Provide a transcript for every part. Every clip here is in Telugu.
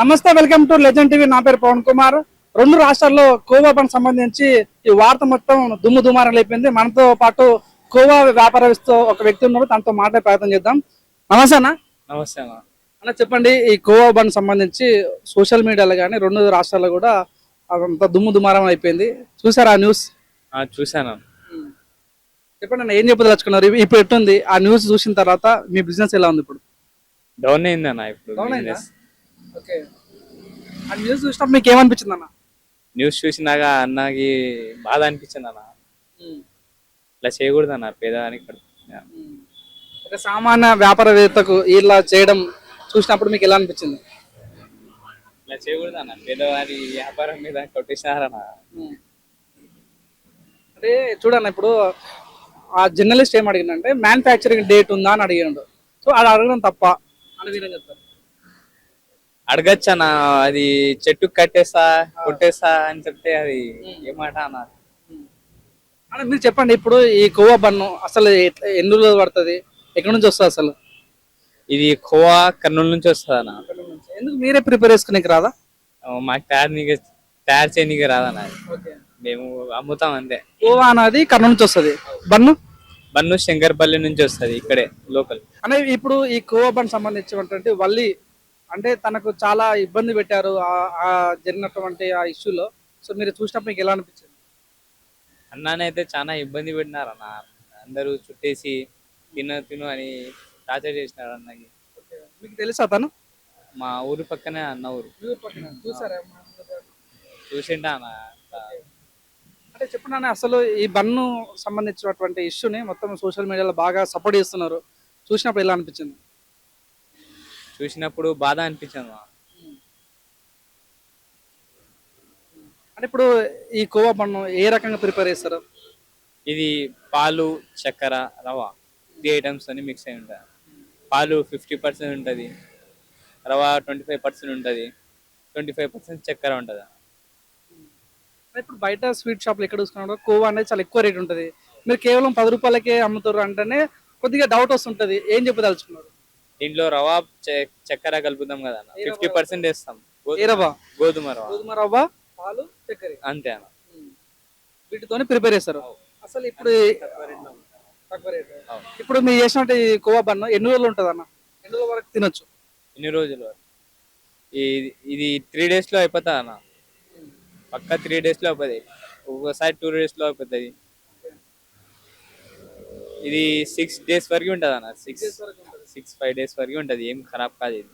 నమస్తే, వెల్కమ్ టు లెజెండ్ టీవీ. నా పేరు పవన్ కుమార్. రెండు రాష్ట్రాల్లో కోవా పని సంబంధించి ఈ వార్త మొత్తం దుమ్ము దుమారం అయిపోయింది. మనతో పాటు కోవా వ్యాపారస్తూ ఒక వ్యక్తి ఉన్నారు, తనతో మాట్లాడే ప్రయత్నం చేద్దాం. నమస్తే అన్న. నమస్తే అన్న. అన్న చెప్పండి, ఈ కోవా బండ్ సంబంధించి సోషల్ మీడియాలో కానీ రెండు రాష్ట్రాల్లో కూడా అంత దుమ్ము దుమారం అయిపోయింది. చూసారా ఆ న్యూస్? చూసాను. చెప్పండి అన్న, ఏం చెప్పదలుచుకున్నారు? ఇప్పుడు ఎట్టుంది ఆ న్యూస్ చూసిన తర్వాత? మీ బిజినెస్ ఎలా ఉంది ఇప్పుడు? డౌన్ అయింది అన్న. ఇప్పుడు డౌన్ అయిందా? ఓకే. ఆ న్యూస్ చూసినప్పుడు మీకు ఏమనిపించింది అన్న? న్యూస్ చూసినాక అన్నకి బాధ అనిపించింది అన్న. ఇట్లా చేయకూడదు అన్న పేదవానికి. ఒక సామాన్య వ్యాపారవేత్తకు ఇలా చేయడం చూసినప్పుడు మీకు ఎలా అనిపించింది? ఇట్లా చేయకూడదు అన్న, పేదవారి వ్యాపారం మీద కొట్టేసినారన్న. అంటే చూడన్న, ఇప్పుడు ఆ జర్నలిస్ట్ ఏం అడిగిందంటే మ్యానుఫ్యాక్చరింగ్ డేట్ ఉందా అని అడిగాడు. సో అది అడగడం తప్ప అని చెప్తారు. అడగచ్చ అన్న, అది చెట్టు కట్టేస్తా కొట్టేస్తా అని చెప్తే అది ఏమాట అన్న. అంటే మీరు చెప్పండి, ఇప్పుడు ఈ కోవా బన్ను అసలు ఎన్ని రోజులు పడుతుంది? ఎక్కడి నుంచి వస్తుంది అసలు? ఇది కోవా కర్నూలు నుంచి వస్తుంది అన్న. ఎందుకు మీరే ప్రిపేర్ చేసుకునేకి రాదా? మాకు తయారు చేయనీకి రాదన్న. మేము అమ్ముతాం అంతే. కోవా అనేది కర్నూలు నుంచి వస్తుంది. బన్ను శంకర్పల్లి నుంచి వస్తుంది, ఇక్కడే లోకల్. అంటే ఇప్పుడు ఈ కోవా బన్ సంబంధించినటువంటి వల్లి అంటే తనకు చాలా ఇబ్బంది పెట్టారు ఆ జరిగినటువంటి ఆ ఇష్యూలో. సో మీరు చూసినప్పుడు మీకు ఎలా అనిపించింది? అన్నానైతే చాలా ఇబ్బంది పెట్టినారు అన్న. అందరూ చుట్టేసి తిను అని టార్చర్ చేసినారు అన్నకి. మీకు తెలుసా తను? మా ఊరు పక్కనే అన్న ఊరు. చూసిండా అన్న. అంటే చెప్పండి, అసలు ఈ బన్ను సంబంధించినటువంటి ఇష్యూని మొత్తం సోషల్ మీడియాలో బాగా సపోర్ట్ చేస్తున్నారు. చూసినప్పుడు ఎలా అనిపించింది? చూసినప్పుడు బాధ అనిపించింది. అంటే ఇప్పుడు ఈ కోవా బన్ను ఏ రకంగా ప్రిపేర్ చేస్తారు? ఇది పాలు, చక్కెర, రవ 3 ఐటమ్స్ అని మిక్స్ అయి ఉంటాయి. పాలు 50% ఉంటుంది, రవ 25% ఉంటుంది, 25% చక్కెర ఉంటుంది. ఇప్పుడు బయట స్వీట్ షాప్లు ఎక్కడ చూసుకున్నా కోవా అనేది చాలా ఎక్కువ రేట్ ఉంటుంది. మీరు కేవలం 10 రూపాయలకే అమ్ముతారు అంటేనే కొద్దిగా డౌట్ వస్తుంటది. ఏం చెప్పదలుచుకున్నారు? దీంట్లో రవ చక్కెర కలుపుతాం కదా, 50% వేస్తాం. గోధుమ రవ్వ, పాలు, చక్కెర అంతే అన్న. వీటితోనే ప్రిపేర్ చేస్తారు. అసలు ఇప్పుడు మీరు చేసినట్టు కోవా బన్ను ఎన్ని రోజులు ఉంటుంది అన్న? ఎన్ని రోజుల వరకు తినొచ్చు? ఎన్ని రోజులు? ఇది 3 days లో అయిపోతుంది అన్న. పక్కా 3 days లో అయిపోతుంది. ఒక్కోసారి 2 days లో అయిపోతుంది. ఇది 6 days వరకు ఉంటుంది అన్న. 5 days వరకు ఉంటుంది. ఏం ఖరాబ్ కాదు ఇది.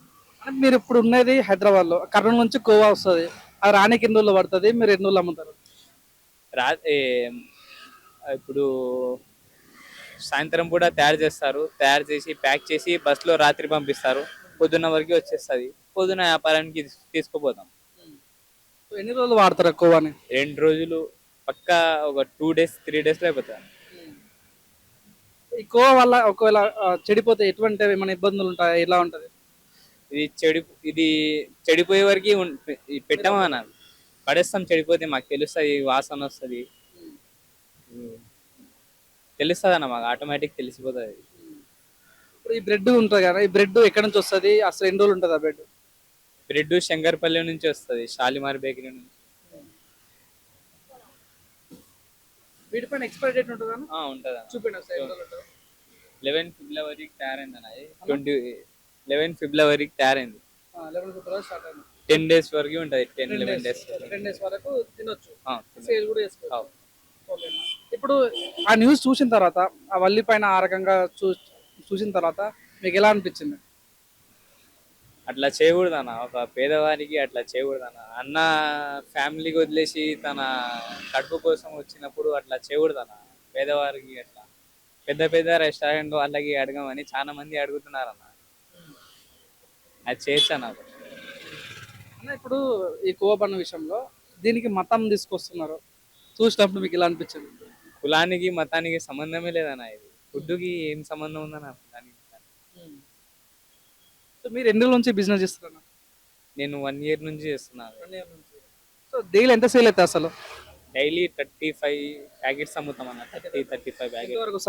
మీరు ఇప్పుడు ఉన్నది హైదరాబాద్ లో. కర్నూలు నుంచి కోవా వస్తుంది. అది రానికి ఎన్ని రోజులు పడుతుంది? మీరు ఎన్ని రోజులు అమ్ముతారు? ఇప్పుడు సాయంత్రం కూడా తయారు చేస్తారు. తయారు చేసి ప్యాక్ చేసి బస్సులో రాత్రి పంపిస్తారు. పొద్దున్న వరకు వచ్చేస్తుంది. పొద్దున్న వ్యాపారానికి తీసుకుపోతాం. ఎన్ని రోజులు వాడతారు కోవాని? 2 రోజులు పక్కా. ఒక 2 days 3 days లో అయిపోతుంది. ఈ కోవా వల్ల ఒకవేళ చెడిపోతే ఎటువంటి ఏమైనా ఇబ్బందులు ఉంటాయా? ఎలా ఉంటది? ఇది చెడిపోయే వరకు పెట్టామా అన్న, పడేస్తాం. చెడిపోతే మాకు తెలుస్తుంది, వాసన వస్తుంది, తెలుస్తుంది అన్న. మాకు ఆటోమేటిక్ తెలిసిపోతుంది. ఇప్పుడు ఈ బ్రెడ్ ఉంటుంది కదా, ఈ బ్రెడ్ ఎక్కడి నుంచి వస్తుంది? అసలు ఎన్ని రోజులు ఉంటుంది ఆ బ్రెడ్? బ్రెడ్ శంకర్పల్లి నుంచి వస్తుంది, షాలిమార్ బేకరీ నుంచి. వీటిపైన ఎక్స్పైరీ డేట్ ఉంటుందా? ఉంటుంది. చూపిండి. 11 ఫిబ్రవరికి తయారైంది అన్న. 11 ఫిబ్రవరికి తయారైంది. 10 days వరకు ఉంటుంది. 10-11 days వరకు తినొచ్చు. సేల్ కూడా చేసుకోవచ్చు. ఇప్పుడు ఆ న్యూస్ చూసిన తర్వాత, ఆ వల్లి పైన ఆ రకంగా చూసిన తర్వాత మీకు ఎలా అనిపించింది? అట్లా చేయకూడదు అన్న. ఒక పేదవారికి అట్లా చేయకూడదు అన్న. అన్న ఫ్యామిలీకి వదిలేసి తన కడుపు కోసం వచ్చినప్పుడు అట్లా చేయకూడదు అన్న. పేదవారికి అట్లా పెద్ద రెస్టారెంట్ వాళ్ళకి అడగమని చాలా మంది అడుగుతున్నారు అన్న. అది చేయొచ్చు అన్న. ఇప్పుడు ఈ కోవా బన్ను విషయంలో దీనికి మతం తీసుకొస్తున్నారు. చూసినప్పుడు మీకు ఎలా అనిపించింది? కులానికి మతానికి సంబంధమే లేదన్న. ఇది ఫుడ్కి ఏం సంబంధం ఉందన్న? మీరు ఎన్ని రోజుల నుంచి బిజినెస్ చేస్తున్నారు? నేను 1 year నుంచి చేస్తున్నాను. సో డైలీ ఎంత సేల్ అవుతుంది అసలు? డైలీ 35 ప్యాకెట్స్ అమ్ముతాం అన్న. 35 ప్యాకెట్స్.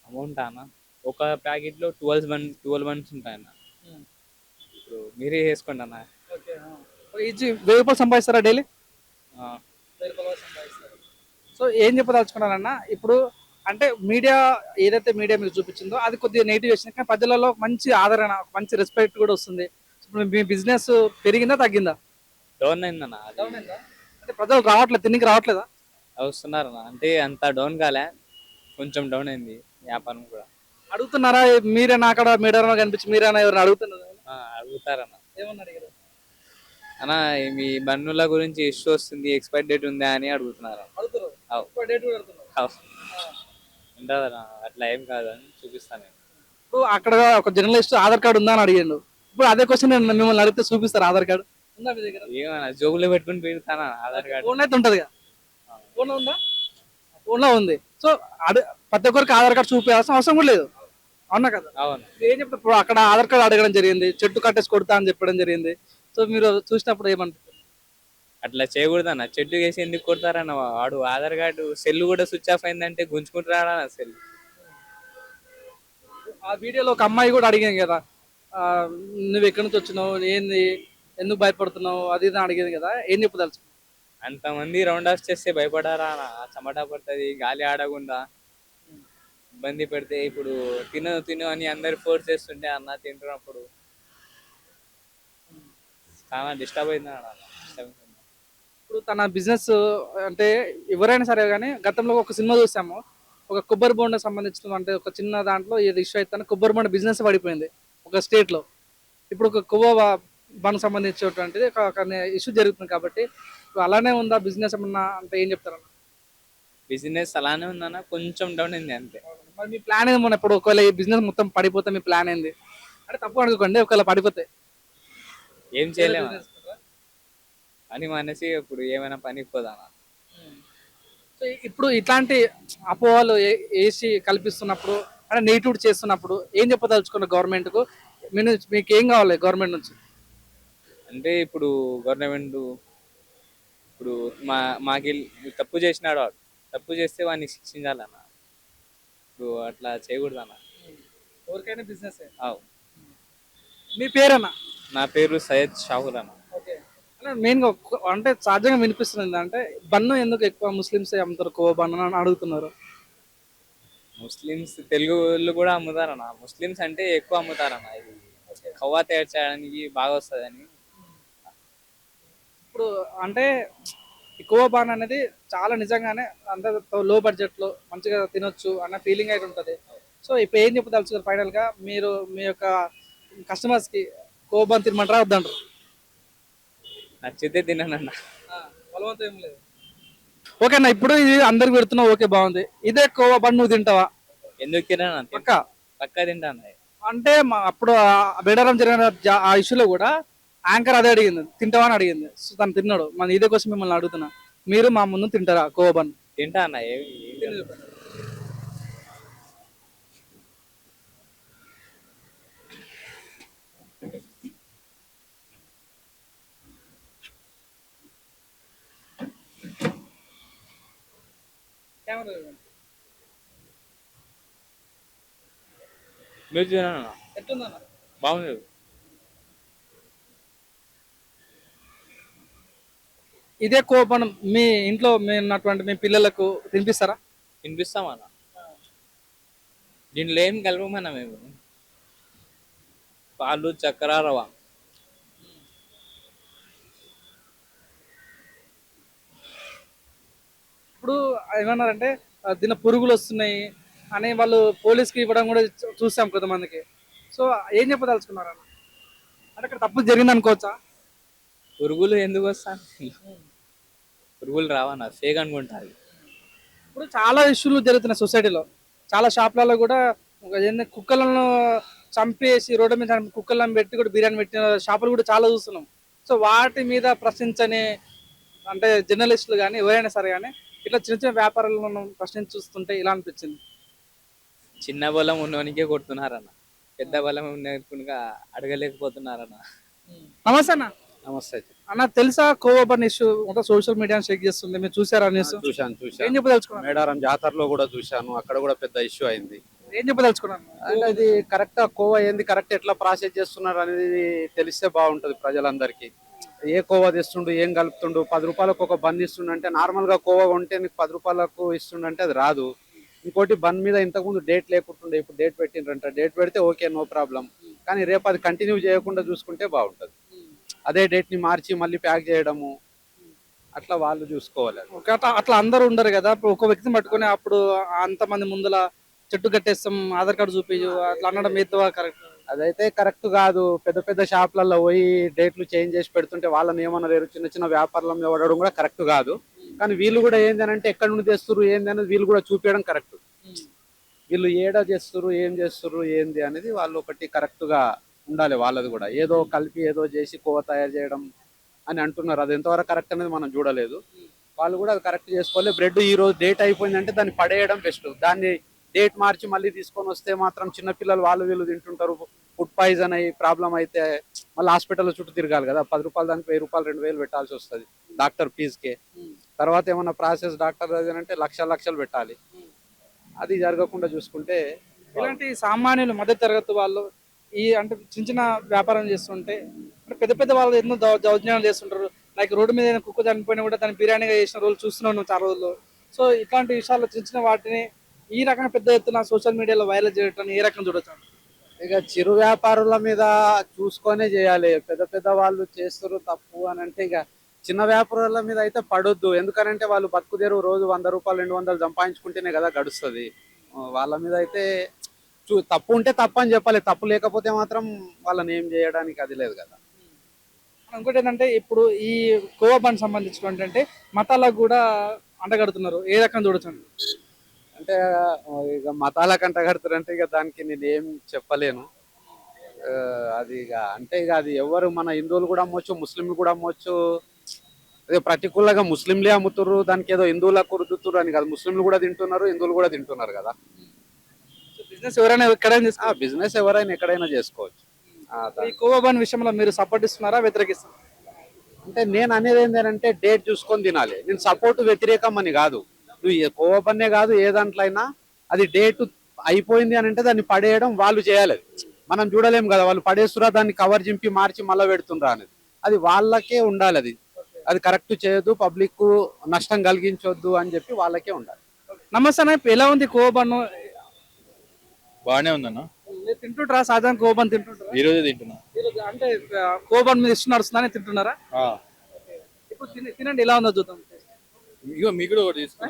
అమౌంట్ అన్న ఒక ప్యాకెట్లో 12 buns ఉంటాయన్న. ఇప్పుడు మీరే చేసుకోండి అన్న. ఓకే. ఈజీ 1000 రూపాయలు సంపాదిస్తారా డైలీ? ఆ, 1000 రూపాయలు సంపాదిస్తారు. సో ఏం చెప్పదలుచుకున్నారన్న, ఇప్పుడు అంటే మీడియా ఏదైతే మీడియా మీకు చూపించిందో అది కొద్దిగా నెగిటివ్ వచ్చింది, కానీ ప్రజలలో మంచి ఆదరణ, మంచి రెస్పెక్ట్ కూడా వస్తుంది. ఇప్పుడు మీ బిజినెస్ పెరిగిందా తగ్గిందా? డౌన్ అయిందన్న. అది అంటే ప్రజలు రావట్లేదు, తిన్నికి రావట్లేదా? వస్తున్నారన్న, అంటే అంత డౌన్ కాలే, కొంచెం డౌన్ అయింది వ్యాపారం కూడా. అడుగుతున్నారా మీరేనా అక్కడ మీడియా కనిపించి మీరేనా ఎవరైనా అడుగుతున్నారు? అడుగుతారన్న. ఏమన్నా అడిగారు? అన్న మీ బన్నుల గురించి ఇష్యూ వస్తుంది, ఎక్స్పైర్ డేట్ ఉందా అని అడుగుతున్నారు. అడుగుతారు. అవు. ఎక్కువ డేట్ కూడా అడుగుతున్నారు. అవు. ఉంటుందన్న, అట్లా ఏం కాదు అని చూపిస్తాను నేను. ఇప్పుడు అక్కడ ఒక జర్నలిస్ట్ ఆధార్ కార్డు ఉందా అని అడిగాడు. ఇప్పుడు అదే క్వశ్చన్ నేను మిమ్మల్ని అడిగితే చూపిస్తారు ఆధార్ కార్డు ఉందా మీ దగ్గర? ఏమన్నా జోబులో పెట్టుకుని పెడతానా ఆధార్ కార్డు? ఫోన్ అయితే ఉంటది. ఫోన్ లో ఉందా? ఫోన్ లో ఉంది. సో ప్రతి ఒక్కరికి ఆధార్ కార్డు చూపించాల్సిన అవసరం కూడా లేదు, అవునా కదా? అవును. ఏం చెప్తారు? ఇప్పుడు అక్కడ ఆధార్ కార్డు అడగడం జరిగింది, చెట్టు కట్టేసి కొడతా అని చెప్పడం జరిగింది. సో మీరు చూసినప్పుడు ఏమనిపిస్తుంది? అట్లా చేయకూడదన్న, చెట్టు వేసి ఎందుకు కొడతారన్న? వాడు ఆధార్ కార్డు సెల్ కూడా స్విచ్ ఆఫ్ అయిందంటే గుంజుకుంటారా సెల్? ఆ వీడియోలో ఒక అమ్మాయి కూడా అడిగాను కదా, ఆ, నువ్వు ఎక్కడి నుంచి వచ్చినావు, ఏంది, ఎందుకు భయపడుతున్నావు, అది ఇది అని అడిగేది కదా, ఏం చెప్పదలుచు? అంతమంది రౌండ్ ఆఫ్ చేస్తే భయపడారా అన్న? చెమట పడుతుంది, గాలి ఆడకుండా ఇబ్బంది పెడితే. ఇప్పుడు తిను తిను అని అందరు ఫోర్స్ చేస్తుంటే అన్న తింటున్నప్పుడు చాలా డిస్టర్బ్ అయింది అన్న. డిస్టర్బెన్స్ ఉంది. ఇప్పుడు తన బిజినెస్ అంటే ఎవరైనా సరే కానీ, గతంలో ఒక సినిమా చూసాము, ఒక కొబ్బరి బోండా సంబంధించిన అంటే ఒక చిన్న దాంట్లో ఏది ఇష్యూ అయితే కొబ్బరి బోండా బిజినెస్ పడిపోయింది ఒక స్టేట్ లో. ఇప్పుడు ఒక కొవ్వ బన్ సంబంధించినటువంటిది ఇష్యూ జరుగుతుంది కాబట్టి, ఇప్పుడు అలానే ఉందా బిజినెస్ ఏమన్నా అంటే ఏం చెప్తారన్న? బిజినెస్ అలానే ఉందన్న, కొంచెం డౌన్ అయింది అంతే. మరి మీ ప్లాన్ ఏంది? మన ఇప్పుడు ఒకవేళ ఈ బిజినెస్ మొత్తం పడిపోతే మీ ప్లాన్ ఏంది? అంటే తప్పు అనుకోండి, ఒకవేళ పడిపోతే ఏం చేయలేము అని మానేసి ఇప్పుడు ఏమైనా పనికి పోదామా? సో ఇప్పుడు ఇట్లాంటి అపోహలు వేసి కల్పిస్తున్నప్పుడు, అంటే నెగిటివ్ చేస్తున్నప్పుడు ఏం చెప్పదలుచుకున్న గవర్నమెంట్ కు? మీకు ఏం కావాలి గవర్నమెంట్ నుంచి? అంటే ఇప్పుడు గవర్నమెంట్ ఇప్పుడు మాకి తప్పు చేసినాడు వాడు, తప్పు చేస్తే వాడిని శిక్షించాలన్న. ఇప్పుడు అట్లా చేయకూడదన్న. ఎవరికైనా బిజినెస్. అవు. మీ పేరన్నా? నా పేరు సయ్యద్ షాహుల్ అన్న. మెయిన్ గా అంటే సహజంగా వినిపిస్తుంది అంటే, బన్ను ఎందుకు ఎక్కువ ముస్లిమ్స్ అమ్ముతారు, కోవా బన్ను అని అడుగుతున్నారు. ముస్లిమ్స్ తెలుగు వాళ్ళు కూడా అమ్ముతారన్న. ముస్లిమ్స్ అంటే ఎక్కువ అమ్ముతారన్న. ఇది కవ్వా తయారు చేయడానికి బాగా వస్తుందని. ఇప్పుడు అంటే ఈ కోవా బాన్ అనేది చాలా నిజంగానే అంత లో బడ్జెట్ లో మంచిగా తినొచ్చు అన్న ఫీలింగ్ అయితే ఉంటది. సో ఇప్పుడు ఏం చెప్పదలుచుకోరు ఫైనల్ గా మీరు మీ యొక్క కస్టమర్స్ కి? కోవా బాన్ తినమంటారా వద్దంటారు? నచ్చితే తిననన్న. బలవంతం ఏం లేదు. ఓకే అన్న, ఇప్పుడు ఇది అందరికి పెడుతున్నావు, ఓకే బాగుంది. ఇదే కోవా బన్ నువ్వు తింటావా? ఎందుకు తినను? పక్క పక్కా తింటాను. అంటే అప్పుడు బేడారం జరిగిన ఆ ఇష్యూలో కూడా యాంకర్ అదే అడిగింది, తింటావా అని అడిగింది. సో తను తిన్నాడు. మన ఇదే కోసం మిమ్మల్ని అడుగుతున్నా, మీరు మా ముందు తింటారా కోవా బన్? తింటా అన్న. మీరు తినను. ఎట్లుందన్న? బాగుంది. ఇదే కోవా బన్ మీ ఇంట్లో ఉన్నటువంటి మీ పిల్లలకు తినిపిస్తారా? తినిపిస్తామన్న. దీంట్లో ఏం కలపమన్నా మేము. పాలు, చక్కెర, రవ. ఇప్పుడు ఏమన్నారంటే దీని పురుగులు వస్తున్నాయి అని వాళ్ళు పోలీస్కి ఇవ్వడం కూడా చూసాం కొంతమందికి. సో ఏం చెప్పదలుచుకున్నారన్న? అంటే అక్కడ తప్పు జరిగింది అనుకోవచ్చా? పురుగులు ఎందుకు వస్తాను? పురుగులు రావన్నా, ఫేక్ అనుకుంటారు. ఇప్పుడు చాలా ఇష్యూలు జరుగుతున్నాయి సొసైటీలో. చాలా షాప్లలో కూడా కుక్కలను చంపేసి రోడ్డు మీద కుక్కలను పెట్టి కూడా బిర్యానీ పెట్టిన షాపులు కూడా చాలా చూస్తున్నాం. సో వాటి మీద ప్రశ్నించని అంటే జర్నలిస్టులు కానీ ఎవరైనా సరే కానీ ఇట్లా చిన్న చిన్న వ్యాపారాలను ప్రశ్నించి చూస్తుంటే ఇలా అనిపించింది. చిన్న బలం ఉన్నవానికే కొడుతున్నారన్న, పెద్ద బలం ఉన్నట్టుగా అడగలేకపోతున్నారన్న. నమస్తే అన్న. నమస్తే. అన్న తెలుసా కోవా బన్ ఇష్యూ మొత్తం సోషల్ మీడియా షేక్ చేస్తుంది, మీరు చూసారా న్యూస్? చూశాను ఏం చెప్పదలుచుకున్నారు? మేడారం జాతరలో కూడా చూశాను, అక్కడ కూడా పెద్ద ఇష్యూ అయింది. ఏం చెప్పదలుచుకున్నాను? అంటే అది కరెక్ట్ కోవా ఏంది కరెక్ట్ ఎట్లా ప్రాసెస్ చేస్తున్నారు అనేది తెలిస్తే బాగుంటది ప్రజలందరికీ. ఏ కోవా తెస్తుండు ఏం కలుపుతుండు, 10 రూపాయలకు ఒక బన్ ఇస్తుండు అంటే నార్మల్ గా కోవా కొంటే నీకు 10 రూపాయలకు ఇస్తుండు అంటే అది రాదు. ఇంకోటి బన్ మీద ఇంతకుముందు డేట్ లేకుంటుండే, ఇప్పుడు డేట్ పెట్టిండ్రంట. డేట్ పెడితే ఓకే నో ప్రాబ్లం, కానీ రేపు అది కంటిన్యూ చేయకుండా చూసుకుంటే బాగుంటది. అదే డేట్ ని మార్చి మళ్ళీ ప్యాక్ చేయడము అట్లా వాళ్ళు చూసుకోవాలి అది. ఒక అట్లా అందరూ ఉండరు కదా, ఇప్పుడు ఒక వ్యక్తిని పట్టుకొని అప్పుడు అంతమంది ముందల చెట్టు కట్టేస్తాం, ఆధార్ కార్డు చూపించు అట్లా అనడం మీతో కరెక్ట్? అదైతే కరెక్ట్ కాదు. పెద్ద పెద్ద షాపులలో పోయి డేట్లు చేంజ్ చేసి పెడుతుంటే వాళ్ళని ఏమనలేరు. చిన్న చిన్న వ్యాపారాల మీద పడడం కూడా కరెక్ట్ కాదు. కానీ వీళ్ళు కూడా ఏంటంటే ఎక్కడి నుండి తెస్తున్నారు ఏంది అనేది వీళ్ళు కూడా చూపించడం కరెక్ట్. వీళ్ళు ఏడా చేస్తున్నారు ఏం చేస్తున్నారు ఏంది అనేది వాళ్ళు ఒకటి కరెక్ట్ గా ఉండాలి. వాళ్ళది కూడా ఏదో కలిపి ఏదో చేసి కోవ తయారు చేయడం అని అంటున్నారు. అది ఎంతవరకు కరెక్ట్ అనేది మనం చూడలేదు. వాళ్ళు కూడా అది కరెక్ట్ చేసుకోవాలి. బ్రెడ్ ఈ రోజు డేట్ అయిపోయిందంటే దాన్ని పడేయడం బెస్ట్. దాన్ని డేట్ మార్చి మళ్ళీ తీసుకొని వస్తే మాత్రం చిన్నపిల్లలు వాళ్ళు వీళ్ళు తింటుంటారు. ఫుడ్ పాయిజన్ అయ్యి ప్రాబ్లం అయితే మళ్ళీ హాస్పిటల్ చుట్టూ తిరగాలి కదా. 10 రూపాయలు దానికి 1000 రూపాయలు 2000 పెట్టాల్సి వస్తుంది డాక్టర్ ఫీజుకే. తర్వాత ఏమన్నా ప్రాసెస్ డాక్టర్ అంటే లక్షలు పెట్టాలి. అది జరగకుండా చూసుకుంటే ఇలాంటి సామాన్యులు మధ్య తరగతి వాళ్ళు ఈ అంటే చిన్న చిన్న వ్యాపారం చేస్తుంటే అంటే పెద్ద పెద్ద వాళ్ళు ఎన్నో దౌర్జన్యాలు చేస్తుంటారు. లైక్ రోడ్డు మీద ఏదైనా కుక్క చనిపోయినా కూడా దాన్ని బిర్యానీగా చేసిన రోజులు చూస్తున్నాను చాలా రోజులు. సో ఇట్లాంటి విషయాలు చిన్న చిన్న వాటిని ఈ రకంగా పెద్ద ఎత్తున సోషల్ మీడియాలో వైరల్ చేయడం ఏ రకం చూడొచ్చు? ఇక చిరు వ్యాపారుల మీద చూసుకొనే చేయాలి. పెద్ద పెద్ద వాళ్ళు చేస్తారు తప్పు అని అంటే ఇక చిన్న వ్యాపారుల మీద అయితే పడొద్దు. ఎందుకనంటే వాళ్ళు బతుకుదేరు రోజు 100 రూపాయలు 200 సంపాదించుకుంటేనే కదా గడుస్తుంది. వాళ్ళ మీద అయితే తప్పు ఉంటే తప్పు అని చెప్పాలి. తప్పు లేకపోతే మాత్రం వాళ్ళని ఏం చేయడానికి అది లేదు కదా. ఇంకోటి ఏంటంటే ఇప్పుడు ఈ కోవా బండ్ సంబంధించినటువంటి అంటే మతాలకు కూడా అంటగడుతున్నారు, ఏ రకం చూడొచ్చు? అంటే ఇక మతాల కంట కడతారంటే ఇక దానికి నేను ఏం చెప్పలేను. అది ఇక అంటే ఇక అది ఎవరు మన హిందువులు కూడా అమ్మొచ్చు ముస్లింలు కూడా అమ్మొచ్చు. అదే ప్రతికూలంగా ముస్లింలే అమ్ముతున్నారు, దానికి ఏదో హిందువులకు రుద్దుతున్నారు అని కాదు. ముస్లింలు కూడా తింటున్నారు, హిందువులు కూడా తింటున్నారు కదా. బిజినెస్ ఎవరైనా ఎక్కడైనా చేసుకోవచ్చు. బిజినెస్ ఎవరైనా ఎక్కడైనా చేసుకోవచ్చు. ఈ కోవా బండ్ విషయంలో మీరు సపోర్ట్ ఇస్తున్నారా వ్యతిరేకిస్తున్నారా? అంటే నేను అనేది ఏంటంటే డేట్ చూసుకొని తినాలి. నేను సపోర్ట్ వ్యతిరేకం అని కాదు. నువ్వు కోవా బన్నే కాదు ఏ దాంట్లో అయినా అది డేట్ అయిపోయింది అని అంటే దాన్ని పడేయడం వాళ్ళు చేయాలి. మనం చూడలేం కదా వాళ్ళు పడేస్తురా దాన్ని కవర్ చింపి మార్చి మళ్ళీ పెడుతుండ్రా అనేది. అది వాళ్ళకే ఉండాలి. అది అది కరెక్ట్ చేయొద్దు, పబ్లిక్ నష్టం కలిగించొద్దు అని చెప్పి వాళ్ళకే ఉండాలి. నమస్తే అన్న, ఇప్పుడు ఎలా ఉంది కోవా బండ్? బాగానే ఉందన్న. మీరు తింటుంటారా? సాధారణ కోవా బండ్ తింటుంటారా? ఈ రోజే తింటున్నా. ఈరోజు అంటే కోవా బండ్ మీద ఇష్టం నడుస్తుందని తింటున్నారా? ఇప్పుడు తినండి ఎలా ఉందో చూద్దాం. ఇగో మీకు కూడా ఒకటి తీసుకో.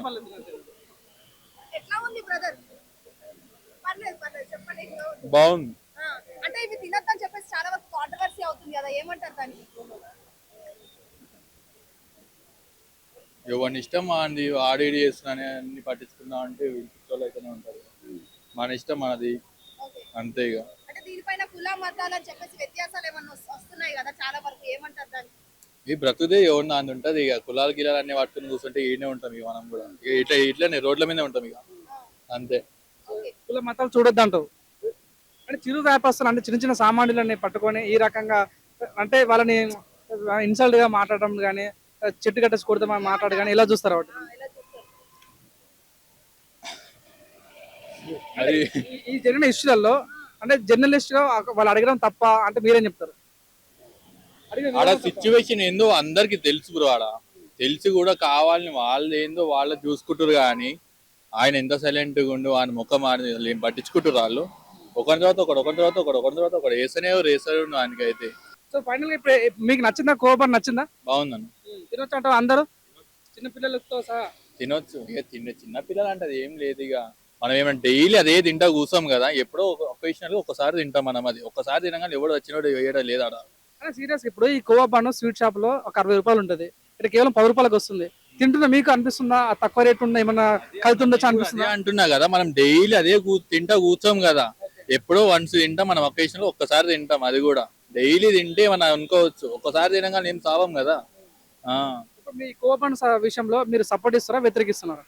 ఎట్లా ఉంది బ్రదర్? పర్లేదు పర్లేదు చెప్పండి. ఎట్లా ఉంది? బాగుంది. అంటే ఇవి తినొద్దని చెప్పేసి చాలా వరకు కాంట్రవర్సీ అవుతుంది కదా, ఏమంటారు దానికి? ఎవరిని ఇష్టం అంది ఆడేడి చేస్తున్నానే అన్ని పట్టించుకుందాం అంటే ఇంట్లో అయితేనే ఉంటారు. మన ఇష్టం మనది, ఓకే. అంతే ఇక. అంటే దీనిపైన కుల మతాలు అని చెప్పేసి వ్యత్యాసాలు ఏమన్నా వస్తున్నాయి కదా చాలా వరకు, ఏమంటారు దానికి? ఈ బ్రతుకుదే ఎవరిని అంది ఉంటుంది. ఇక కులాలు గిలాలు అన్ని పట్టుకుని కూర్చుంటే ఈయనే ఉంటాం ఇక మనం కూడా. ఇక ఇట్లనే రోడ్ల మీదే ఉంటాం ఇక, అంతే. కుల మతాలు చూడొద్దు అంటావు. అంటే చిరు వ్యాపారస్తులు అంటే చిన్న చిన్న సామాన్యులని పట్టుకొని ఈ రకంగా అంటే వాళ్ళని ఇన్సల్ట్ గా మాట్లాడడం కానీ, చెట్టు కట్టేసి కొడితే మాట్లాడడం కానీ ఇలా చూస్తారు వాటి. ఎలా చూస్తారు? అది ఈ జరిగిన ఇష్యూలలో అంటే జర్నలిస్ట్ గా వాళ్ళు అడగడం తప్ప అంటే మీరేం చెప్తారు? ఆడ సిచ్యువేషన్ ఏందో అందరికి తెలుసు బ్రో. ఆడ తెలిసి కూడా కావాలని వాళ్ళు ఏందో వాళ్ళు చూసుకుంటారు. కానీ ఆయన ఎంత సైలెంట్ గా ఉండు ఆయన ముఖం ఆయన పట్టించుకుంటారు. వాళ్ళు ఒకరి తర్వాత ఒకటి వేసనే ఆయనకైతే. సో ఫైనల్ గా ఇప్పుడు మీకు నచ్చిందా కోవా బండ్? నచ్చిందా? బాగుందన్న. తినొచ్చు అంటారు అందరూ చిన్న పిల్లలతో సహా? తినొచ్చు. ఇక చిన్న పిల్లలు అంటే అది ఏం లేదు. ఇక మనం ఏమైనా డైలీ అదే తింటా కూర్చోం కదా. ఎప్పుడో ఒకేషనల్ గా ఒకసారి తింటాం మనం. అది ఒక్కసారి తినగానే ఎవడు వచ్చినోడు వేయడం లేదు ఆడ. సీరియస్ ఇప్పుడు ఈ కోవా బండ్ స్వీట్ షాప్ లో ఒక 60 రూపాయలు ఉంటుంది, ఇక్కడ కేవలం 10 రూపాయలకు వస్తుంది. తింటున్నా మీకు అనిపిస్తుందా ఆ తక్కువ రేట్ ఉన్న ఏమన్నా కలిసి ఉండొచ్చు అదే అనిపిస్తుందా? అంటున్నా కదా, మనం డైలీ అదే తింటా కూర్చోం కదా. ఎప్పుడో వన్స్ తింటాం మనం, ఒకేషనల్ ఒక్కసారి తింటాం. అది కూడా డైలీ తింటే మనం అనుకోవచ్చు, ఒక్కసారి తినగానే ఏం సావం కదా. ఇప్పుడు మీ కోవా బండ్ విషయంలో మీరు సపోర్ట్ ఇస్తారా వ్యతిరేకిస్తున్నారా?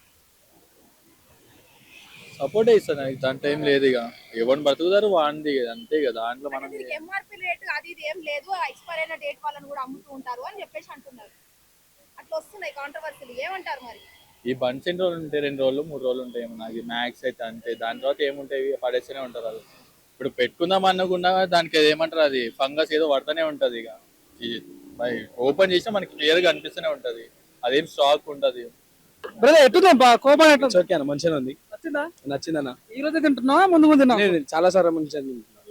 సపోర్ట్ ఇస్తాను, దాంట్లో ఏం లేదు. ఇక ఎవరిని బతుకుతారు వాడిది అంతే కదా. దాంట్లో మనం అంటే దీనికి ఎంఆర్పి రేట్ అది ఇది ఏం లేదు, ఎక్స్పైర్ అయిన డేట్ వాళ్ళని కూడా అమ్ముతూ ఉంటారు అని చెప్పేసి అంటున్నారు. అట్లా వస్తున్నాయి కాంట్రవర్సీలు, ఏమంటారు మరి? ఈ బన్స్ ఎన్ని రోజులు ఉంటాయి? 2 రోజులు 3 రోజులు ఉంటాయి ఏమో, నాకు మ్యాక్స్ అయితే అంతే. దాని తర్వాత ఏముంటాయి, పడేస్తూనే ఉంటారు అది. ఇప్పుడు పెట్టుకుందాం అనుకున్నా దానికి అది ఏమంటారు, అది ఫంగస్ ఏదో పడుతూనే ఉంటది. ఇక ఓపెన్ చేసినా మనకి క్లియర్ గా అనిపిస్తూనే ఉంటది, అదేం స్టాక్ ఉంటది. బ్రదర్ ఎట్లుందా కోపం ఎట్లా ఓకే అన్న, మంచిగా ఉంది. నచ్చిందా? నచ్చిందన్న. ఈ రోజే తింటున్నావా ముందు ముందు తిన్నావా? నేను చాలా సార్లు మంచిగా తింటున్నా.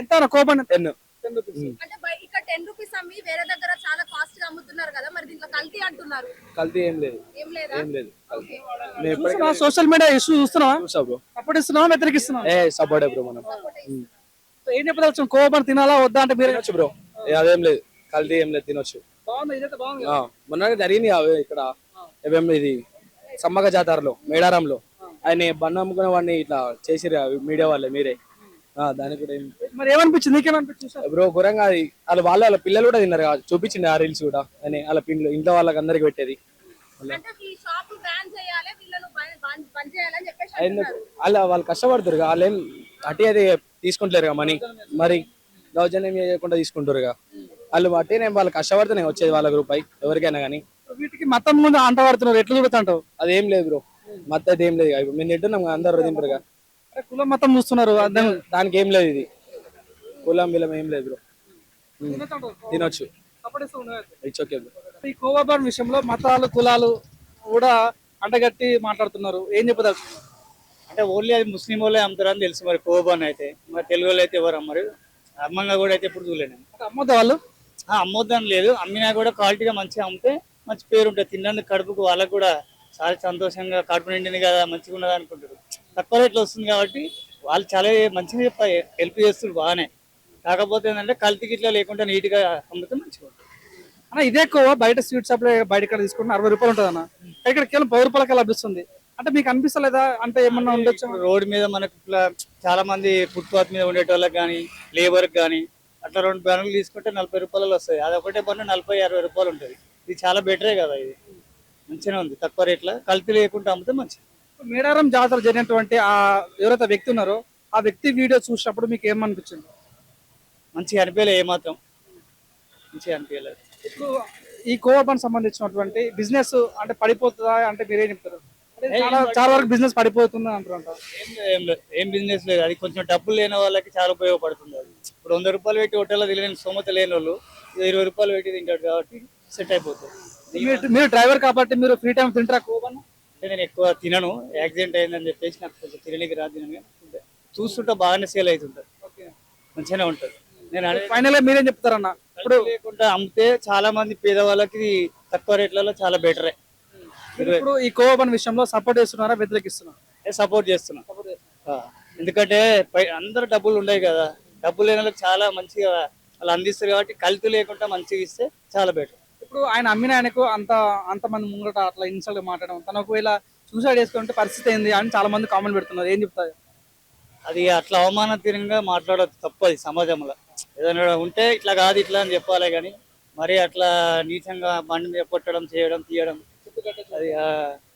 ఎంత అన్న కోపం? 10. 10 రూపీస్. అంటే ఇక్కడ 10 రూపీస్ అమ్మి వేరే దగ్గర చాలా కాస్ట్ గా అమ్ముతున్నారు కదా, మరి దీంట్లో కల్తీ అంటున్నారు. కల్తీ ఏం లేదు, ఏం లేదా? ఏం లేదు. ఓకే. నేను ఎప్పటికీ సోషల్ మీడియా ఇష్యూ చూస్తున్నావా? చూసా బ్రో. సపోర్ట్ ఇస్తున్నావా వ్యతిరేకిస్తున్నావా? సపోర్ట్ బ్రో మనం. సో ఏం చెప్పదలుచు, కోపం తినాలా వద్దా అంటే మీరు తినొచ్చు బ్రో, అదేం లేదు, కల్తీ ఏం లేదు, తినొచ్చు. బాగుంది, ఇదైతే బాగుంది. మొన్న జరిగింది ఇక్కడ ఇది సమ్మక్క జాతరలో మేడారంలో ఆయన బండ అమ్ముకునే వాడిని ఇట్లా చేసిరు మీడియా వాళ్ళే, మీరే. దానికి కూడా మరి ఏమనిపించింది, నీకేమనిపించింది చూసా? బ్రో ఘోరంగా అది వాళ్ళ పిల్లలు కూడా తిన్నారు చూపించింది ఆ రీల్స్ కూడా. అని వాళ్ళ ఇంట్లో వాళ్ళకి అందరికి పెట్టేది. అంటే ఈ షాప్ బ్యాన్ చేయాలి, వీళ్ళను బంద్ చేయాలని చెప్పేసి ఎందుకు అంటున్నారు. వాళ్ళు కష్టపడుతారు, వాళ్ళేం అటు అది తీసుకుంటలేరు మనీ, మరి దౌర్జన్యం చేయకుండా తీసుకుంటారు. వాళ్ళు అట్టేనే వాళ్ళు కష్టపడితేనే వచ్చేది వాళ్ళకి రూపాయి ఎవరికైనా కానీ. వీటికి మతం ముందు అంట పడుతున్నారు, ఎట్లా చూడుతుంటావు? అదేం లేదు బ్రో, మత్తది ఏం లేదు. ఇప్పుడు మేము తింటున్నాం అందరు తింటారుగా, కులం మతం చూస్తున్నారు. దానికి ఏం లేదు. ఇది కులం బిలం ఏం లేదు బ్రో, తినొచ్చు. It's okay bro. ఈ కోవాబాన్ విషయంలో మతాలు కులాలు కూడా అంటగట్టి మాట్లాడుతున్నారు, ఏం చెప్పదలుచుకున్నారు? అంటే ఓన్లీ అది ముస్లిం వాళ్ళే అమ్ముతారని తెలుసు, మరి కోబాన్ అయితే మరి తెలుగు వాళ్ళు అయితే ఎవరు అమ్మరు. అమ్మంగా కూడా అయితే ఎప్పుడు చూడలేను. అమ్మొద్దా వాళ్ళు? అమ్మొద్దని లేదు, అమ్మినా కూడా క్వాలిటీగా మంచిగా అమ్మితే మంచి పేరు ఉంటుంది. తిన్నందుకు కడుపుకు వాళ్ళకు కూడా చాలా సంతోషంగా కడుపు నిండింది కదా, మంచిగా ఉన్నది అనుకుంటారు. తక్కువ రేట్లో వస్తుంది కాబట్టి వాళ్ళు చాలా మంచిగా హెల్ప్ చేస్తారు బాగానే. కాకపోతే ఏంటంటే కల్తీ గిట్లా లేకుండా నీట్గా అమ్మితే మంచిగా ఉంటుంది. అన్న ఇదే కోవా బయట స్వీట్ షాప్ లో బయట ఇక్కడ తీసుకుంటే 60 రూపాయలు ఉంటుంది అన్న, ఇక్కడ కేవలం 10 రూపాయలకి లభిస్తుంది. అంటే మీకు అనిపిస్తలేదా, అంటే ఏమన్నా ఉండొచ్చు? ఇప్పుడు రోడ్ మీద మనకు ఇట్లా చాలా మంది ఫుట్పాత్ మీద ఉండేటోళ్ళకి కానీ లేబర్కి కానీ అట్లా 2 బ్యానర్లు తీసుకుంటే 40 రూపాయలు వస్తాయి. అది ఒకటే పన్ను 40-60 రూపాయలు ఉంటుంది. ఇది చాలా బెటరే కదా, ఇది మంచిగా ఉంది. తక్కువ రేట్లో కల్తీ లేకుండా అమ్మితే మంచిది. మేడారం జాతర జరిగినటువంటి ఆ ఎవరైతే వ్యక్తి ఉన్నారో ఆ వ్యక్తి వీడియో చూసినప్పుడు మీకు ఏమనిపించింది? మంచిగా అనిపించలేదు, ఏమాత్రం మంచిగా అనిపించలేదు. ఇప్పుడు ఈ కోవాబాన్ సంబంధించినటువంటి బిజినెస్ అంటే పడిపోతుందా అంటే మీరేం చెప్తారు? అంటే చాలా వరకు బిజినెస్ పడిపోతుంది అంటారు. ఏం బిజినెస్ లేదు. అది కొంచెం డబ్బులు లేని వాళ్ళకి చాలా ఉపయోగపడుతుంది. అది ఇప్పుడు 100 రూపాయలు పెట్టి హోటల్లో తినలేని స్తోమత లేని వాళ్ళు 20 రూపాయలు పెట్టి తింటాడు కాబట్టి సెట్ అయిపోతుంది. మీరు డ్రైవర్ కాబట్టి మీరు ఫ్రీ టైం తింటారా కోవాబాన్? అంటే నేను ఎక్కువ తినను, యాక్సిడెంట్ అయిందని చెప్పేసి నాకు కొంచెం తినడానికి రాదు. తినగా చూస్తుంటే బాగానే సేల్ అవుతుంటుంది, మంచిగానే ఉంటుంది. నేను ఫైనల్ గా మీరేం చెప్తారన్న? ఇప్పుడు లేకుండా అమ్మితే చాలా మంది పేదవాళ్ళకి తక్కువ రేట్లలో చాలా బెటరే. ఇప్పుడు ఈ కోవాబాన్ విషయంలో సపోర్ట్ చేస్తున్నారా వ్యతిరేకిస్తున్నారా? సపోర్ట్ చేస్తున్నా. ఎందుకంటే అందరు డబ్బులు ఉన్నాయి కదా, డబ్బులు లేని వాళ్ళకి చాలా మంచిగా వాళ్ళు అందిస్తారు కాబట్టి కల్తీ లేకుండా మంచిగా ఇస్తే చాలా బెటర్. ఇప్పుడు ఆయన అమ్మిన ఆయనకు అంత మంది ముంగట అట్లా ఇన్సల్ట్ మాట్లాడడం, తను ఒకవేళ సూసైడ్ చేసుకుంటే పరిస్థితి ఏంది అని చాలా మంది కామెంట్ పెడుతున్నారు, ఏం చెప్తారు? అది అట్లా అవమానకరంగా మాట్లాడదు, తప్పది. సమాజంలో ఏదైనా ఉంటే ఇట్లా కాదు ఇట్లా అని చెప్పాలి కానీ మరి అట్లా నీచంగా బండి మీద కొట్టడం చేయడం తీయడం అది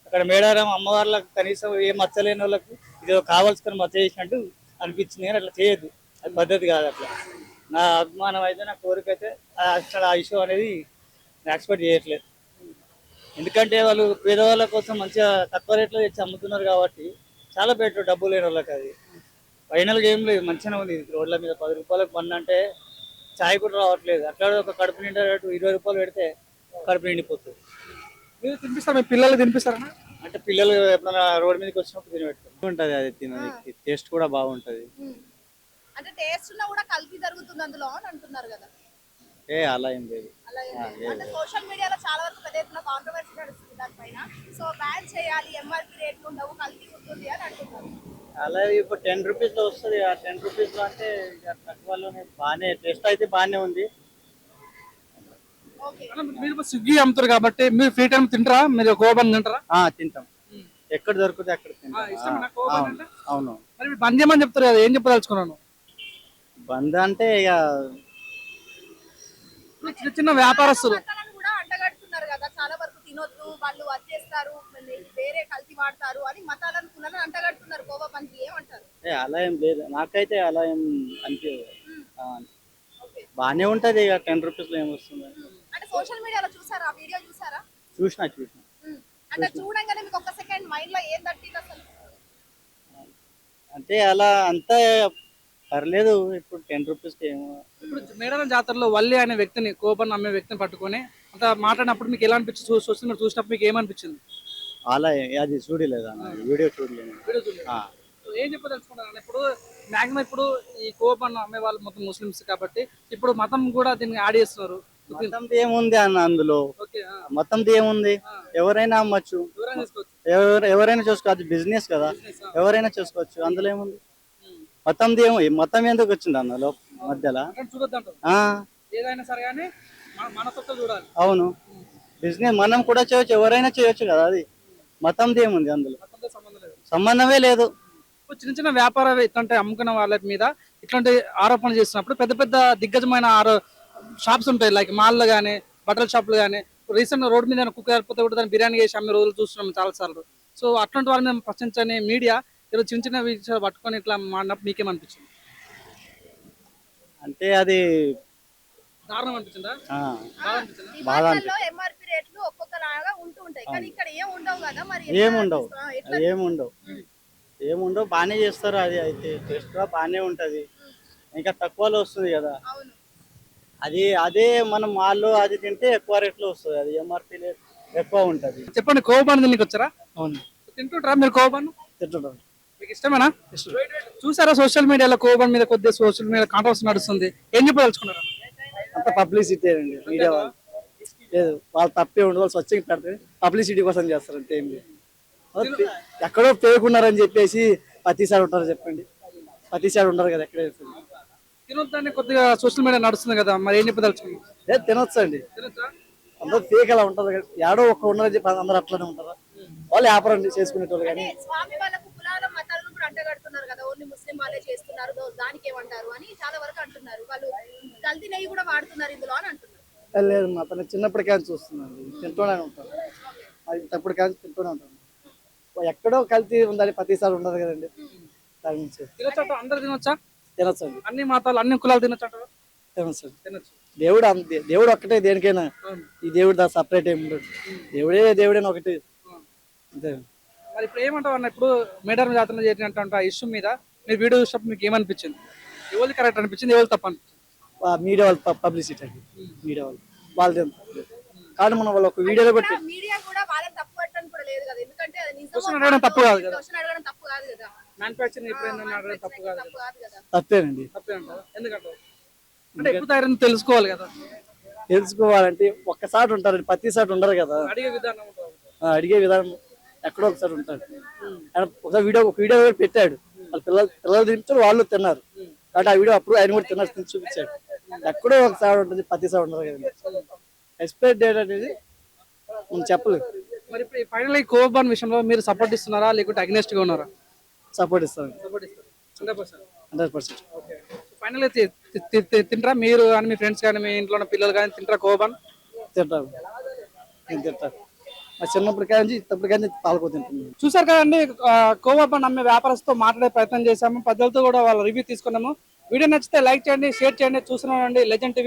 అక్కడ మేడారం అమ్మవార్లకు కనీసం ఏం మచ్చలేని వాళ్ళకు ఇది కావాల్సుకొని మచ్చ చేసినట్టు అనిపించింది. కానీ అట్లా చేయొద్దు, అది పద్ధతి కాదు. అట్లా నా అభిమానం అయితే, నా కోరిక అయితే అసలు ఆ ఇష్యూ అనేది ఎక్స్పెక్ట్ చేయట్లేదు. ఎందుకంటే వాళ్ళు పేదవాళ్ళ కోసం మంచిగా తక్కువ రేట్లో తెచ్చి అమ్ముతున్నారు కాబట్టి చాలా బెటర్ డబ్బు లేని వాళ్ళకి. అది ఫైనల్గా ఏం లేదు, మంచిగా ఉంది. రోడ్ల మీద 10 రూపాయలకు బండి అంటే ఛాయ్ కూడా రావట్లేదు. అట్లా ఒక కడుపు నిండా 20 రూపాయలు పెడితే కడుపు నిండిపోతుంది. మీరు తినిపిస్తారు, మీ పిల్లలు తినిపిస్తారా? అంటే పిల్లలు ఎప్పుడైనా రోడ్ మీదకి వచ్చినప్పుడు తినబెట్టుకుంటారు. ఉంటుంది అది తినడానికి, టేస్ట్ కూడా బాగుంటుంది. అంటే టేస్ట్ లో కూడా కల్తీ జరుగుతుంది అందులో అని అంటున్నారు కదా. అలా ఏం లేదు. అలా ఏం లేదు. అంటే సోషల్ మీడియాలో చాలా వరకు పెద్ద ఎత్తున కాంట్రవర్సీ నడుస్తుంది దానిపైన. సో బ్యాన్ చేయాలి, ఎంఆర్పీ రేట్లు ఉండవు, కల్తీ ఉంటుంది అని అంటున్నారు. అలా ఇప్పుడు 10 రూపీస్లో వస్తుంది. ఆ 10 రూపీస్లో అంటే తక్కువలోనే బాగానే టేస్ట్ అయితే బాగానే ఉంది. మీరు స్విగ్గీ అమ్ముతారు కాబట్టి మీరు ఫ్రీ టైం తింటారా? మీరు కోవాబాన్ తింటారా? తింటాం, ఎక్కడ దొరికితే అక్కడ తింటాం. అవును. మరి బంద్ చేయమని చెప్తారు కదా, ఏం చెప్పదలుచుకున్నాను? బంద్ అంటే ఇక చిన్న చిన్న వ్యాపారస్తులు కూడా అంటగడుతున్నారు కదా, చాలా వరకు తినొద్దు, వాళ్ళు వచ్చేస్తారు, వేరే కల్తీ వాడతారు అని మతాలను కులాలను అంటగడుతున్నారు. కోవాబాన్ కి ఏమంటారు? అలా ఏం లేదు, నాకైతే అలా ఏం అనిపించదు. బాగానే ఉంటది. ఇక 10 రూపీస్లో ఏం వస్తుంది. అంటే సోషల్ మీడియాలో చూసారా, వీడియో చూసారా? చూసిన. అంటే చూడంగానే మీకు ఒక్క సెకండ్ మైండ్ లో ఏం తట్టింది అసలు? అంటే అలా అంతా పర్లేదు. ఇప్పుడు 10 రూపీస్కి ఏమో. ఇప్పుడు మేడారం జాతరలో వల్లి అనే వ్యక్తిని కోపన్ అమ్మే వ్యక్తిని పట్టుకొని అంత మాట్లాడినప్పుడు మీకు ఎలా అనిపించింది? సోషల్ మీడియా చూసినప్పుడు మీకు ఏమనిపించింది? అలా అది చూడలేదు అన్న, వీడియో చూడలేదు. వీడియో చూడలేదు. ఆ. సో ఏం చెప్పదలుచుకున్నారు? ఇప్పుడు మాక్సిమం ఇప్పుడు ఈ కోపన్ అమ్మే వాళ్ళు మొత్తం ముస్లిమ్స్ కాబట్టి ఇప్పుడు మతం కూడా దీన్ని యాడ్ చేస్తున్నారు. మతంది ఏముంది అన్న అందులో? ఓకే. మతంది ఏముంది? ఎవరైనా అమ్మచ్చు, దూరం చేసుకోవచ్చు. ఎవరైనా చేసుకోవచ్చు. బిజినెస్ కదా, ఎవరైనా చేసుకోవచ్చు. అందులో ఏముంది? మతంది మతం ఎందుకు వచ్చింది అందులో మధ్యలో? చూడొద్దంటారు. ఆ, ఏదైనా సరే కానీ మనసత్తా చూడాలి. అవును. బిజినెస్ మనం కూడా చేయొచ్చు, ఎవరైనా చేయొచ్చు కదా. అది మతంది ఏముంది అందులో? మతంతో సంబంధం లేదు. సంబంధమే లేదు. ఇప్పుడు చిన్న చిన్న వ్యాపార ఇట్లాంటి అమ్ముకున్న వాళ్ళ మీద ఇట్లాంటి ఆరోపణలు చేస్తున్నప్పుడు పెద్ద పెద్ద దిగ్గజమైన షాప్స్ ఉంటాయి, లైక్ మాల్లు కానీ బట్టల షాపులు కానీ. రీసెంట్ రోడ్ మీద కుక్క కాకపోతే కూడా దాన్ని బిర్యానీ చేసి అమ్మే రోజులు చూస్తున్నాం చాలా సార్లు. సో అట్లాంటి వాళ్ళని మేము ప్రశ్నించని మీడియా ఈరోజు చిన్న చిన్న విషయాలు పట్టుకొని ఇట్లా మాడినప్పుడు మీకేమనిపించింది? అంటే అది దారుణం అనిపించిందా? ఆ, డిమార్ట్లలో ఎంఆర్పి రేట్లు ఒక్కొక్కలాగా ఉంటూ ఉంటాయి, కానీ ఇక్కడ ఏం ఉండవు కదా. మరి ఏముండవు, ఎట్లా? ఏముండవు. బాగానే చేస్తారు. అది అయితే టేస్ట్ కూడా బాగానే ఉంటది. ఇంకా తక్కువలో వస్తుంది కదా. అవును. అదే మనం మాల్లో అది తింటే ఎక్కువ రేట్లో వస్తుంది. అది ఎంఆర్పి ఎక్కువ ఉంటది. చెప్పండి, కోబాన్ తినికి వచ్చారా? అవును, తింటుంటారా మీరు కోబాన్? తింటుంటారు. మీకు ఇష్టమేనా? చూసారా సోషల్ మీడియాలో కోబాన్ మీద కొద్దిగా సోషల్ మీడియా కాంట్రవర్సీ నడుస్తుంది, ఏం చెప్పదలుచుకున్నారు? అంత పబ్లిసిటీ అండి మీడియా వాళ్ళు. లేదు, వాళ్ళు తప్పే ఉండదు. వాళ్ళు స్వచ్ఛంగా పెడితే పబ్లిసిటీ కోసం చేస్తారు అంతే. ఏం లేదు. ఎక్కడో పేరుకున్నారని చెప్పేసి ప్రతిసారి ఉంటారు చెప్పండి? ప్రతిసారి ఉండరు కదా, ఎక్కడే తినొద్దని కొద్దిగా సోషల్ మీడియా నడుస్తుంది కదా, మరి ఏం చెప్పదలుచుకున్నారు? లేదు, తినొచ్చు అండి. తినొచ్చా? అందరూ ఫేక్ అలా ఉంటారు కదా, ఏడో ఒక్క ఉన్నారని చెప్పి అందరూ అట్లానే ఉంటారా? వాళ్ళు వ్యాపారం చేసుకునేటోళ్ళు కానీ. స్వామి వాళ్ళకు కులాల మతాలను కూడా అంటగడుతున్నారు కదా, ఓన్లీ ముస్లిం వాళ్ళే చేస్తున్నారు, దానికి ఏమంటారు అని చాలా వరకు అంటున్నారు. వాళ్ళు కల్తీ నెయ్యి కూడా వాడుతున్నారు ఇందులో అని అంటున్నారు. లేదు, అతను చిన్నప్పటి కానీ చూస్తున్నాను, తింటూనే ఉంటాను. అది తప్పుడు కానీ తింటూనే ఉంటాను. ఎక్కడో కల్తీ ఉందని ప్రతిసారి ఉండదు కదండి. దాని నుంచి తినొచ్చా? అందరు తినొచ్చా? తినొచ్చండి. అన్ని మతాలు అన్ని కులాలు తినొచ్చంటారు? తినొచ్చండి. తినొచ్చు. దేవుడు దేవుడు ఒక్కటే దేనికైనా. ఈ దేవుడు దా సపరేట్ ఏమి ఉండదు. దేవుడైనా ఒకటి అంతే. మరి ఇప్పుడు ఏమంటావు అన్న, ఇప్పుడు మేడారం జాతర చేసినటువంటి ఆ ఇష్యూ మీద మీరు వీడియో చూసినప్పుడు మీకు ఏమనిపించింది? ఎవరు కరెక్ట్ అనిపించింది, ఎవరు తప్పు అనిపించింది? మీడియా వాళ్ళు పబ్లిసిటీ అండి. మీడియా వాళ్ళు కానీ మనం వాళ్ళు ఒక వీడియోలో పెట్టి మీడియా కూడా వాళ్ళని తప్పు పట్టడం కూడా లేదు కదా, ఎందుకంటే అది నిజమో క్వశ్చన్ అడగడం తప్పు కాదు కదా. క్వశ్చన్ అడగడం తప్పు కాదు కదా. మ్యానుఫ్యాక్చరింగ్ ఎప్పుడైనా అడగడం తప్పు కాదు తప్పు కదా. కాదు కదా. తప్పేనండి. తప్పే అంటారు. ఎందుకంటారు? అంటే ఎప్పుడు తయారైంది తెలుసుకోవాలి కదా, తెలుసుకోవాలంటే ఒక్కసారి ఉంటారు, ప్రతిసారి ఉండరు కదా. అడిగే విధానం ఉంటుంది. అడిగే విధానం ఎక్కడో ఒకసారి ఉంటాడు. ఆయన ఒకసారి ఒక వీడియో పెట్టాడు, వాళ్ళ పిల్లలు తింటారు, వాళ్ళు తిన్నారు. కాబట్టి ఆ వీడియో అప్పుడు ఆయన కూడా తిన్నారు, తిని చూపించాడు. ఎక్కడో ఒకసారి ఉంటుంది, ప్రతిసారి ఉండదు కదండి. ఎక్స్పైర్ డేట్ అనేది మనం చెప్పలేదు. మరి ఇప్పుడు ఫైనల్ కోబాన్ విషయంలో మీరు సపోర్ట్ ఇస్తున్నారా లేకుంటే అగ్నెస్ట్ గా ఉన్నారా? సపోర్ట్ ఇస్తాను సపోర్ట్ ఇస్తారు 100%. 100%. ఓకే. ఫైనల్ తింటారా మీరు కానీ మీ ఫ్రెండ్స్ కానీ మీ ఇంట్లో ఉన్న పిల్లలు కానీ తింటారా కోబాన్? తింటాను, నేను తింటాను. మా చిన్నప్పటి కానీ ఇప్పటి కానీ పాలకో తింటున్నాను. చూసారు కదండి, కోబాన్ అమ్మే వ్యాపారస్తుతో మాట్లాడే ప్రయత్నం చేశాము, పెద్దలతో కూడా వాళ్ళ రివ్యూ తీసుకున్నాము. వీడియో నచ్చితే లైక్ చేయండి, షేర్ చేయండి. చూస్తున్నానండి లెజెండ్ టీవీ.